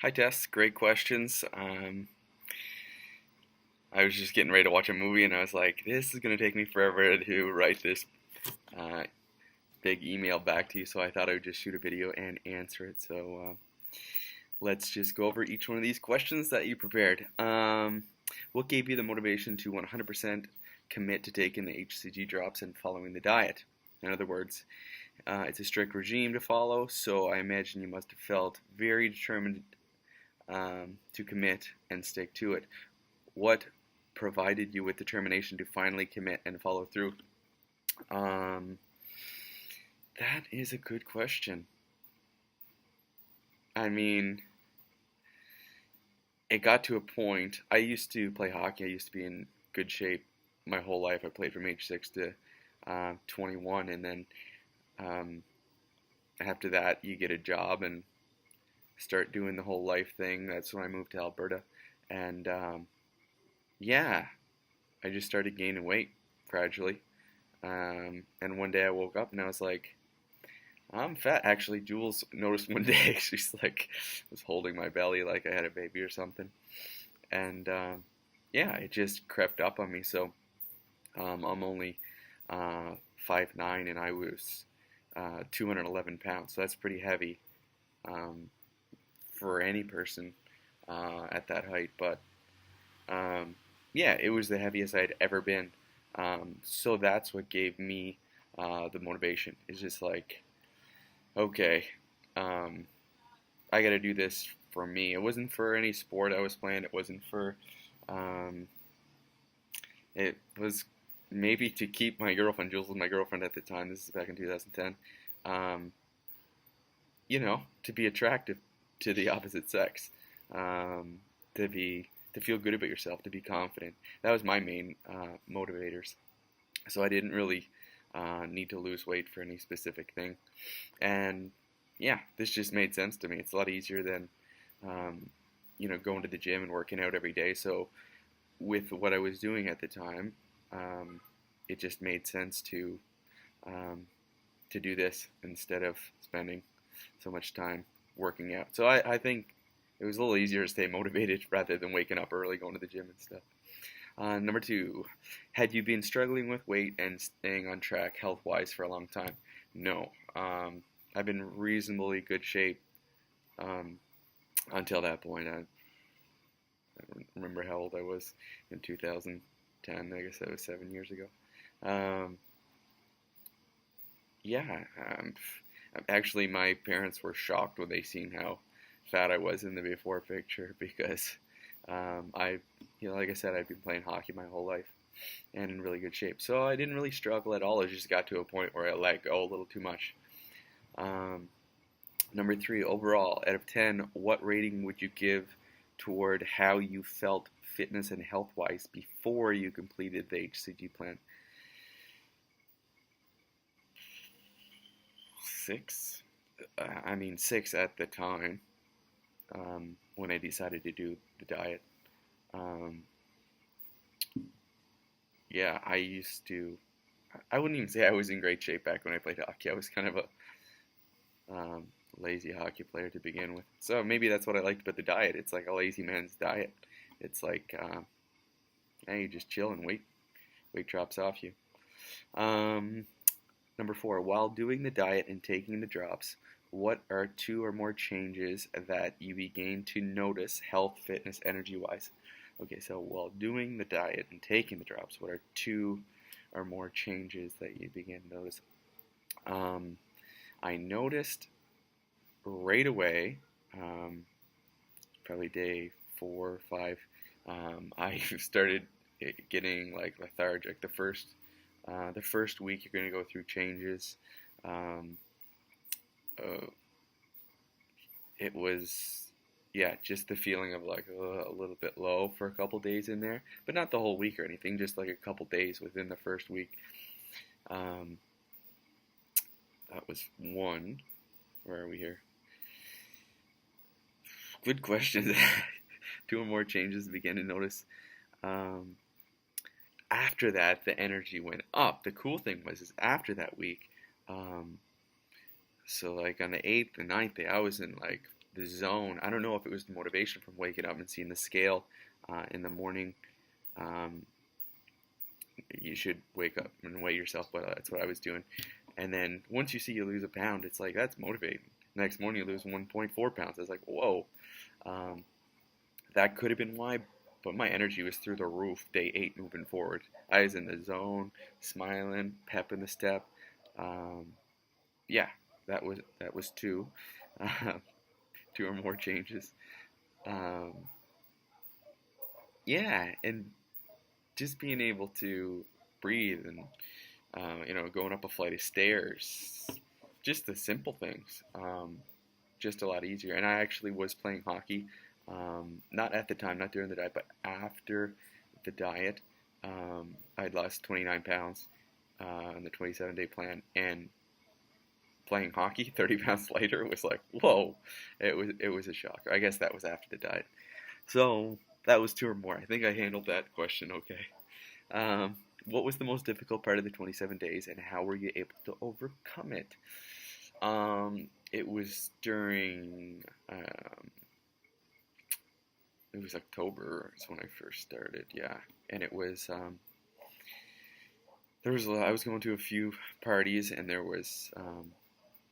Hi Tess, great questions. I was just getting ready to watch a movie and I was like, this is going to take me forever to write this uh, big email back to you, so I thought I would just shoot a video and answer it. So let's just go over each one of these questions that you prepared. What gave you the motivation to 100% commit to taking the HCG drops and following the diet? In other words, it's a strict regime to follow, so I imagine you must have felt very determined to commit and stick to it. What provided you with determination to finally commit and follow through? Um, that is a good question. I mean, it got to a point. I used to play hockey. I used to be in good shape my whole life. I played from age 6 to 21, and then um, after that, you get a job and start doing the whole life thing. That's when I moved to Alberta, and yeah, I just started gaining weight gradually. And one day I woke up and I was like, I'm fat. Actually, Jules noticed one day. She's like, was holding my belly like I had a baby or something. And yeah, it just crept up on me. So I'm only 5'9", and I was 211 pounds. So that's pretty heavy um, for any person at that height. But yeah, it was the heaviest I'd ever been. So that's what gave me the motivation. It's just like, okay, um, I got to do this for me. It wasn't for any sport I was playing. It wasn't for, um, it was maybe to keep my girlfriend. Jules was my girlfriend at the time. This is back in 2010. Um, to be attractive to the opposite sex, um, to feel good about yourself, to be confident. That was my main motivators. So I didn't really need to lose weight for any specific thing. And yeah, this just made sense to me. It's a lot easier than going to the gym and working out every day. So with what I was doing at the time, it just made sense um, to do this instead of spending so much time working out. So I think it was a little easier to stay motivated rather than waking up early, going to the gym and stuff. Number two, had you been struggling with weight and staying on track health-wise for a long time? No. I've been reasonably good shape um, until that point. I don't remember how old I was in 2010. I guess that was 7 years ago. Um, yeah, actually, my parents were shocked when they seen how fat I was in the before picture because like I said, I've been playing hockey my whole life and in really good shape. So I didn't really struggle at all. It just got to a point where I let go a little too much. Um, Number three, overall, out of 10, what rating would you give toward how you felt fitness and health wise before you completed the HCG plan? 6. I mean, 6 at the time when I decided to do the diet. Um, yeah, I wouldn't even say I was in great shape back when I played hockey. I was kind of a lazy hockey player to begin with. So maybe that's what I liked about the diet. It's like a lazy man's diet. It's like, hey, you just chill and weight drops off you. Um, Number four, while doing the diet and taking the drops, what are 2 or more changes that you began to notice health, fitness, energy wise? Okay, so while doing the diet and taking the drops, what are 2 or more changes that you began to notice? I noticed right away, probably day 4 or 5, I started getting like lethargic. The first week you're going to go through changes. Um, uh, it was, yeah, just the feeling of like a little bit low for a couple days in there, but not the whole week or anything. Just like a couple days within the first week. Um, that was one. Where are we here? Good question. 2 or more changes began to notice. Um, After that, the energy went up. The cool thing was, is after that week, so like on the 8th and 9th day, I was in like the zone. I don't know if it was the motivation from waking up and seeing the scale in the morning. Um, you should wake up and weigh yourself, but that's what I was doing. And then once you see you lose a pound, it's like, that's motivating. Next morning you lose 1.4 pounds. I was like, whoa. Um, that could have been why, but my energy was through the roof day 8 moving forward. I was in the zone, smiling, pep in the step. Um, yeah, that was two, uh, two or more changes. Um, yeah, and just being able to breathe and going up a flight of stairs, just the simple things, just a lot easier. And I actually was playing hockey, not at the time, not during the diet, but after the diet. I'd lost 29 pounds on the 27-day plan, and playing hockey 30 pounds later was like, whoa, it was a shocker. I guess that was after the diet. So that was two or more. I think I handled that question okay. Um, what was the most difficult part of the 27 days, and how were you able to overcome it? It was during, it was October is when I first started, yeah. And it was, I was going to a few parties, and there was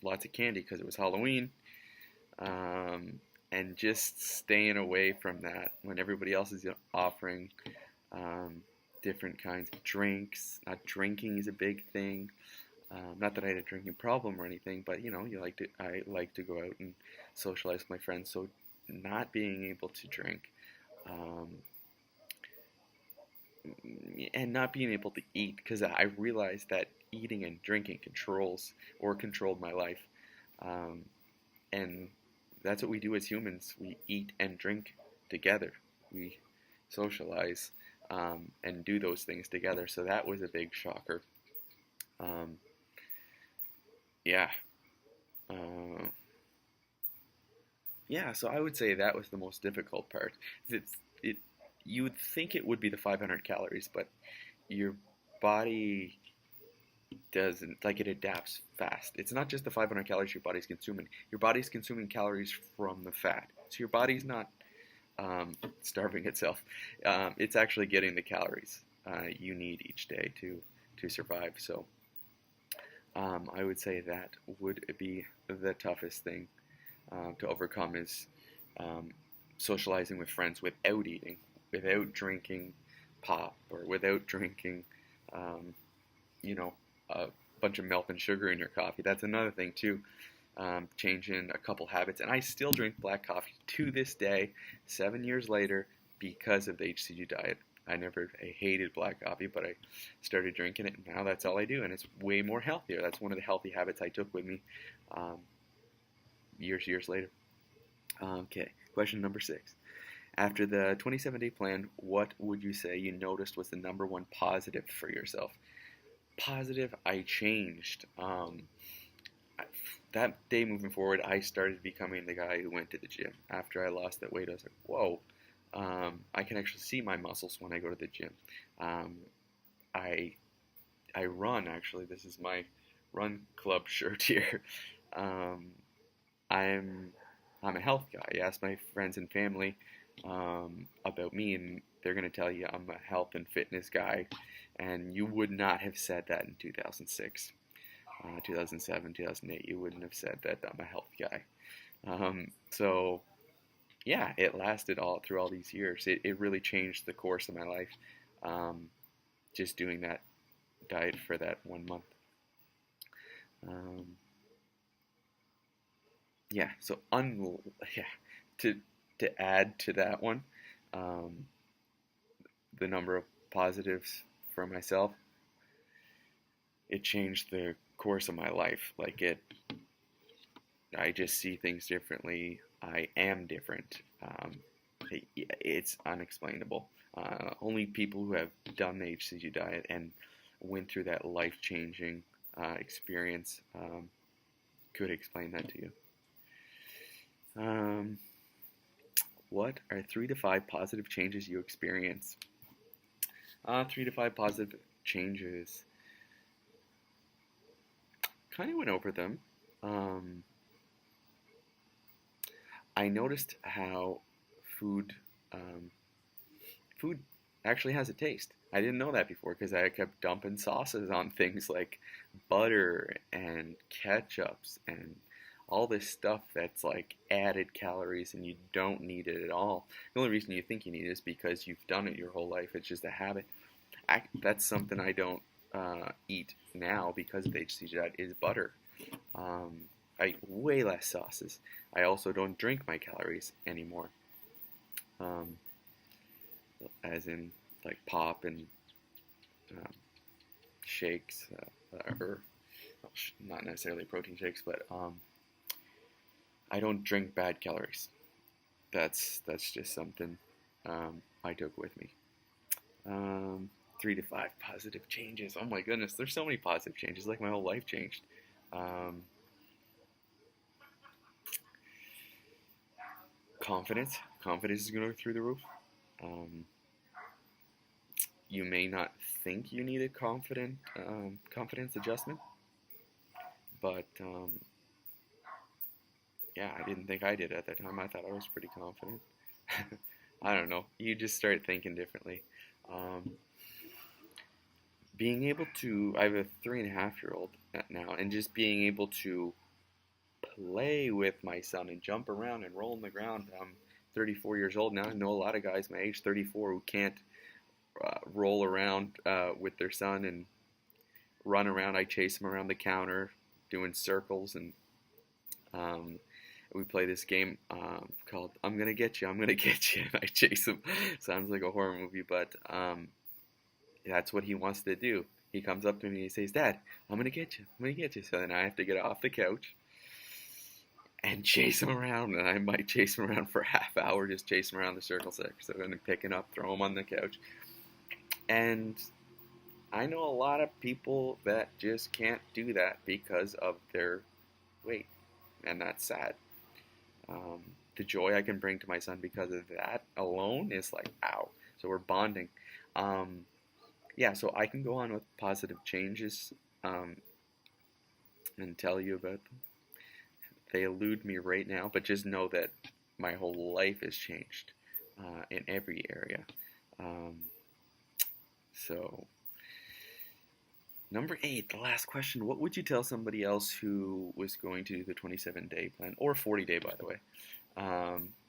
lots of candy because it was Halloween. And just staying away from that when everybody else is offering um, different kinds of drinks. Not drinking is a big thing. Not that I had a drinking problem or anything, but I like to go out and socialize with my friends. So not being able to drink, um, and not being able to eat, because I realized that eating and drinking controlled my life, um, and that's what we do as humans. We eat and drink together. We socialize and do those things together. So that was a big shocker. Um, yeah. Uh, yeah, so I would say that was the most difficult part. It, you would think it would be the 500 calories, but your body doesn't, like, it adapts fast. It's not just the 500 calories your body's consuming. Your body's consuming calories from the fat. So your body's not starving itself. It's actually getting the calories you need each day to survive. So I would say that would be the toughest thing to overcome is socializing with friends without eating, without drinking pop, or without drinking, um, a bunch of milk and sugar in your coffee. That's another thing too. Changing a couple habits, and I still drink black coffee to this day, 7 years later, because of the HCG diet. I hated black coffee, but I started drinking it, and now that's all I do, and it's way more healthier. That's one of the healthy habits I took with me um, years later. Okay, question number 6. After the 27-day plan, what would you say you noticed was the number one positive for yourself? Positive, I changed. That day moving forward, I started becoming the guy who went to the gym. After I lost that weight, I was like, whoa, I can actually see my muscles when I go to the gym. Um, I I run, actually. This is my run club shirt here. Um, I'm I'm a health guy. You ask my friends and family about me, and they're going to tell you I'm a health and fitness guy. And you would not have said that in 2006, 2007, 2008. You wouldn't have said that I'm a health guy. So yeah, it lasted all through all these years. It really changed the course of my life. Um, just doing that diet for that 1 month. Um, yeah. So yeah. To to add to that one, um, the number of positives for myself, it changed the course of my life. I just see things differently. I am different. It's unexplainable. Only people who have done the HCG diet and went through that life-changing experience could explain that to you. Um, what are 3 to 5 positive changes you experience? 3 to 5 positive changes. Kind of went over them. Um, I noticed how food um, food actually has a taste. I didn't know that before because I kept dumping sauces on things like butter and ketchups and all this stuff that's like added calories and you don't need it at all. The only reason you think you need it is because you've done it your whole life. It's just a habit. That's something I don't eat now because of HCG Diet is butter. Um, I eat way less sauces. I also don't drink my calories anymore. Um, as in like pop and um, shakes, or well, not necessarily protein shakes, but I don't drink bad calories. That's just something I took with me. Um, 3 to 5 positive changes. Oh my goodness, there's so many positive changes. Like my whole life changed. Um, confidence is going to go through the roof. Um, you may not think you need a confidence adjustment, but yeah, I didn't think I did at that time. I thought I was pretty confident. I don't know. You just start thinking differently. Um, being able to, I have a 3.5-year-old now, and just being able to play with my son and jump around and roll on the ground. I'm 34 years old now. I know a lot of guys my age, 34, who can't roll around with their son and run around. I chase him around the counter doing circles, and we play this game called I'm Gonna Get You, I'm Gonna Get You, and I chase him. Sounds like a horror movie, but that's what he wants to do. He comes up to me and he says, Dad, I'm gonna get you, I'm gonna get you. So then I have to get off the couch and chase him around, and I might chase him around for a half hour, just chase him around the circle six. So I'm gonna pick him up, throw him on the couch. And I know a lot of people that just can't do that because of their weight, and that's sad. The joy I can bring to my son because of that alone is like, ow. So we're bonding. Yeah, so I can go on with positive changes and tell you about them. They elude me right now, but just know that my whole life has changed in every area. So, number 8, the last question. What would you tell somebody else who was going to do the 27-day plan, or 40-day, by the way,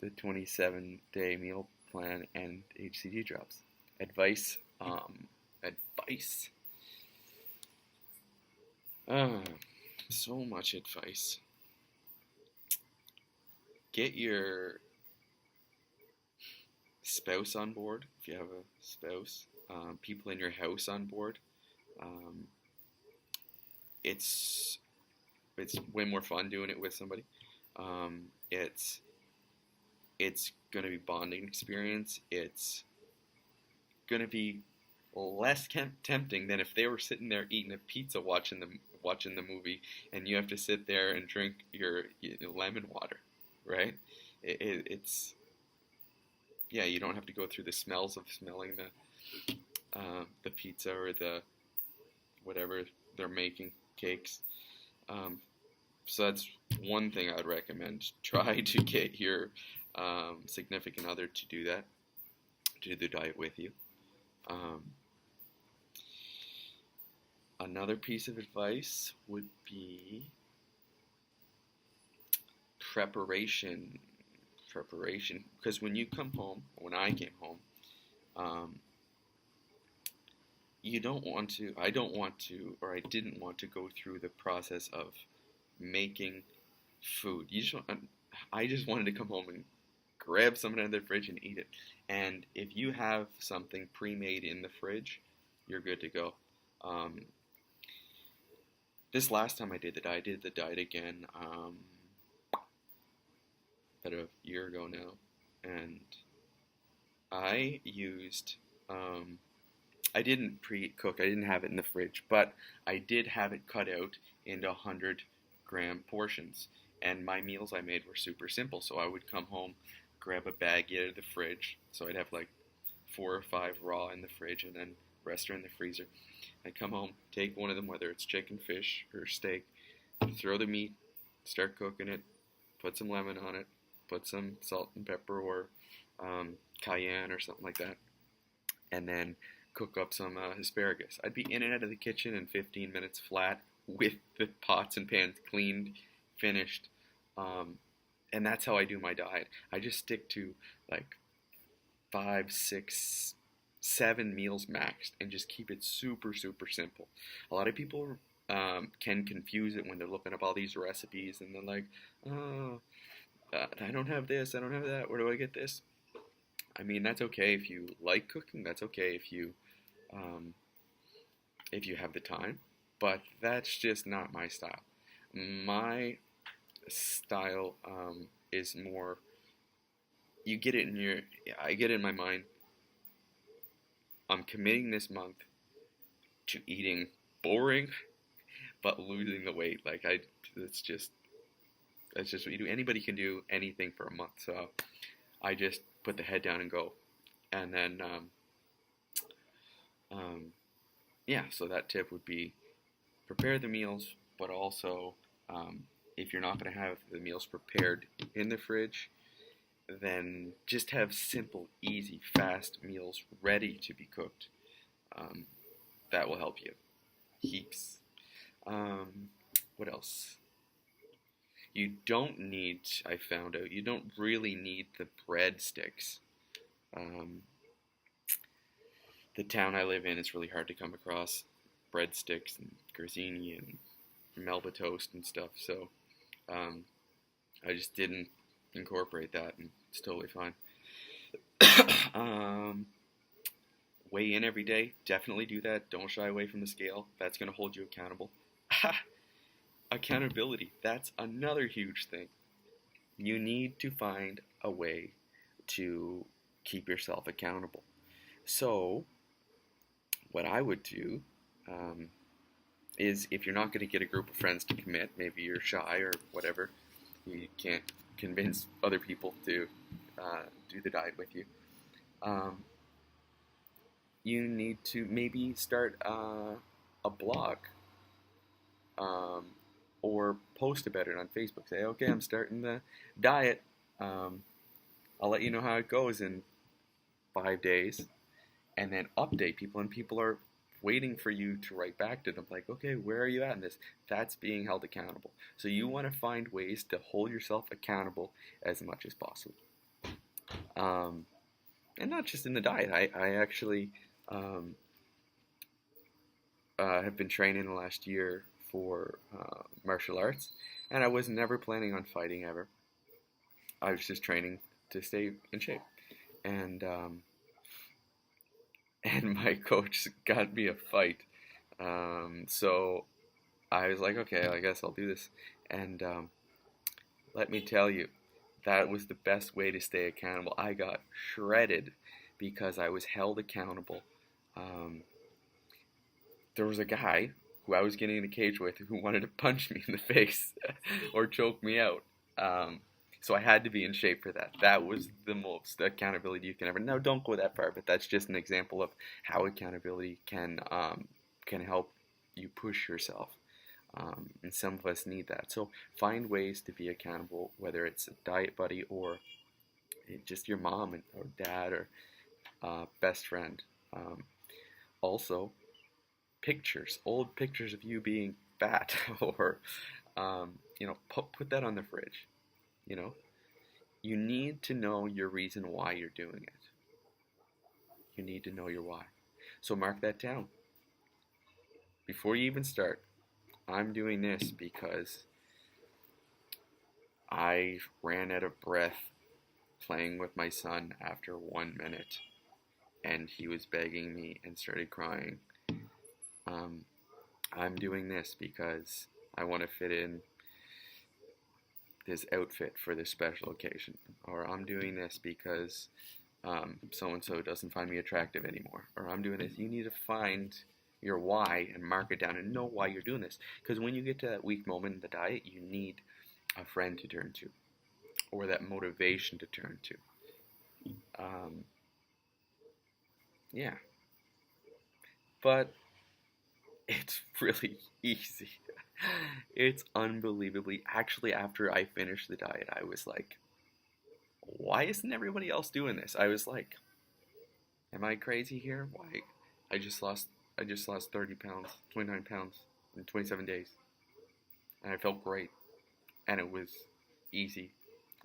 the 27-day meal plan and HCG drops? Advice. Advice. So much advice. Get your spouse on board if you have a spouse. People in your house on board. It's way more fun doing it with somebody. It's going to be bonding experience. It's going to be less tempting than if they were sitting there eating a pizza watching the movie, and you have to sit there and drink your lemon water, right? It's yeah, you don't have to go through the smells of smelling the pizza or the whatever they're making, cakes. So that's one thing I'd recommend. Try to get your significant other to do that, to do the diet with you. Another piece of advice would be preparation. Because when you come home, when I came home, I don't want to, or I didn't want to go through the process of making food. I just wanted to come home and grab something out of the fridge and eat it. And if you have something pre-made in the fridge, you're good to go. This last time I did the diet again about a year ago now, and I used I didn't pre-cook. I didn't have it in the fridge, but I did have it cut out into 100-gram portions. And my meals I made were super simple. So I would come home, grab a baggie out of the fridge. So I'd have like 4 or 5 raw in the fridge, and then the rest are in the freezer. I'd come home, take one of them, whether it's chicken, fish, or steak, throw the meat, start cooking it, put some lemon on it, put some salt and pepper or cayenne or something like that, and then cook up some asparagus. I'd be in and out of the kitchen in 15 minutes flat with the pots and pans cleaned, finished. Um, and that's how I do my diet. I just stick to like 5, 6, 7 meals maxed and just keep it super, super simple. A lot of people can confuse it when they're looking up all these recipes and they're like, oh, I don't have this, I don't have that, where do I get this? I mean, that's okay if you like cooking, that's okay um, if you have the time, but that's just not my style. My style is more, you get it in your, I get it in my mind, I'm committing this month to eating boring but losing the weight. Like it's just that's just what you do. Anybody can do anything for a month. So I just put the head down and go. And then yeah. So that tip would be prepare the meals, but also if you're not going to have the meals prepared in the fridge, then just have simple, easy, fast meals ready to be cooked. Um, that will help you heaps. What else? You don't need, I found out, you don't really need the breadsticks. Um, the town I live in, it's really hard to come across breadsticks and grissini and Melba toast and stuff. So I just didn't incorporate that, and it's totally fine. um, Weigh in every day. Definitely do that. Don't shy away from the scale. That's going to hold you accountable. Accountability. That's another huge thing. You need to find a way to keep yourself accountable. So, what I would do is if you're not going to get a group of friends to commit, maybe you're shy or whatever, you can't convince other people to do the diet with you. You need to maybe start a blog or post about it on Facebook. Say, okay, I'm starting the diet. I'll let you know how it goes in 5 days, and then update people. And people are waiting for you to write back to them, like, okay, where are you at in this? That's being held accountable. So you want to find ways to hold yourself accountable as much as possible. And not just in the diet. I actually have been training the last year for martial arts, and I was never planning on fighting ever. I was just training to stay in shape, and and my coach got me a fight. So I was like, okay, I guess I'll do this, and let me tell you, that was the best way to stay accountable. I got shredded because I was held accountable. There was a guy who I was getting in a cage with who wanted to punch me in the face or choke me out. So I had to be in shape for that. That was the most accountability you can ever. Now, don't go that far, but that's just an example of how accountability can help you push yourself. And some of us need that. So find ways to be accountable, whether it's a diet buddy or just your mom or dad or best friend. Also, pictures, old pictures of you being fat, or put that on the fridge. You need to know your reason why you're doing it. You need to know your why. So mark that down before you even start. I'm doing this because I ran out of breath playing with my son after 1 minute, and he was begging me and started crying. I'm doing this because I want to fit in this outfit for this special occasion, or I'm doing this because so-and-so doesn't find me attractive anymore, or I'm doing this. You need to find your why and mark it down and know why you're doing this, because when you get to that weak moment in the diet, you need a friend to turn to, or that motivation to turn to. Yeah, but it's really easy. It's unbelievably. Actually, after I finished the diet, I was like, why isn't everybody else doing this? I was like, am I crazy here? Why? I just lost I just lost 30 pounds, 29 pounds in 27 days. And I felt great. And it was easy.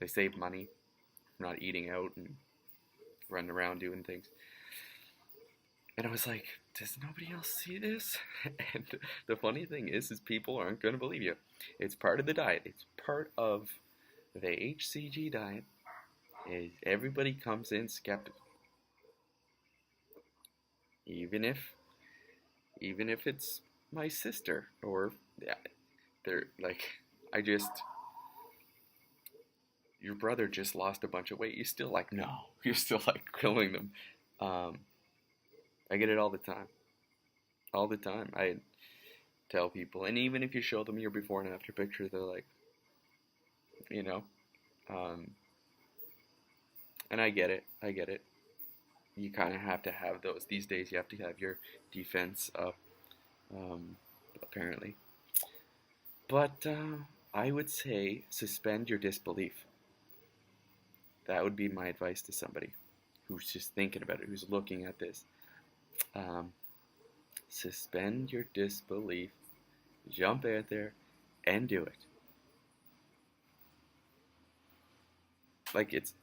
I saved money, not eating out and running around doing things. And I was like, does nobody else see this? And the funny thing is people aren't going to believe you. It's part of the diet. It's part of the HCG diet. Is everybody comes in skeptical, even if it's my sister or yeah, they're like, I just your brother just lost a bunch of weight. You still like no, you're still like grilling them. Um, I get it all the time, all the time. I tell people, and even if you show them your before and after picture, they're like, you know, um, and I get it, I get it. You kind of have to have those these days. You have to have your defense up, um, apparently. But I would say suspend your disbelief. That would be my advice to somebody who's just thinking about it, who's looking at this. Um, Suspend your disbelief, jump out there, and do it. Like it's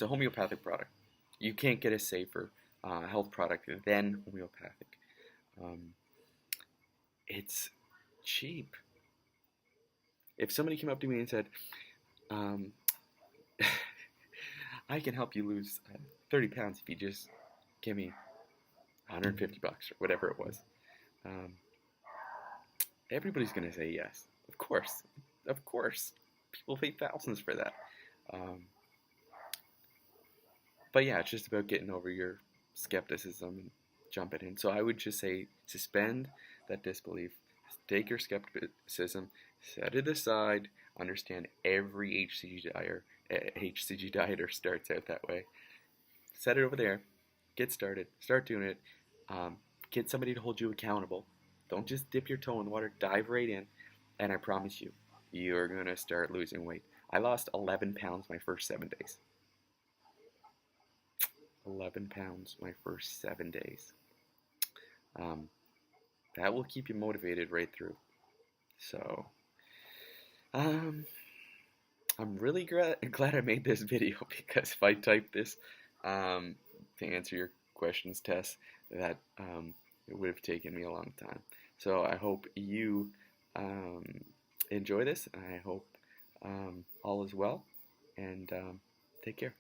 a homeopathic product. You can't get a safer health product than homeopathic. Um, it's cheap. If somebody came up to me and said, um, "I can help you lose 30 pounds if you just give me 150 bucks or whatever it was," um, everybody's gonna say yes. Of course, people pay thousands for that. Um, but yeah, it's just about getting over your skepticism and jumping in. So I would just say suspend that disbelief, take your skepticism, set it aside, understand every HCG dieter starts out that way. Set it over there, get started, start doing it, get somebody to hold you accountable. Don't just dip your toe in the water, dive right in, and I promise you, you're going to start losing weight. I lost 11 pounds my first 7 days. 11 pounds my first 7 days. Um, that will keep you motivated right through. So, um, I'm really glad I made this video because if I typed this um, to answer your questions, Tess, that it would have taken me a long time. So I hope you um, enjoy this. I hope all is well, and take care.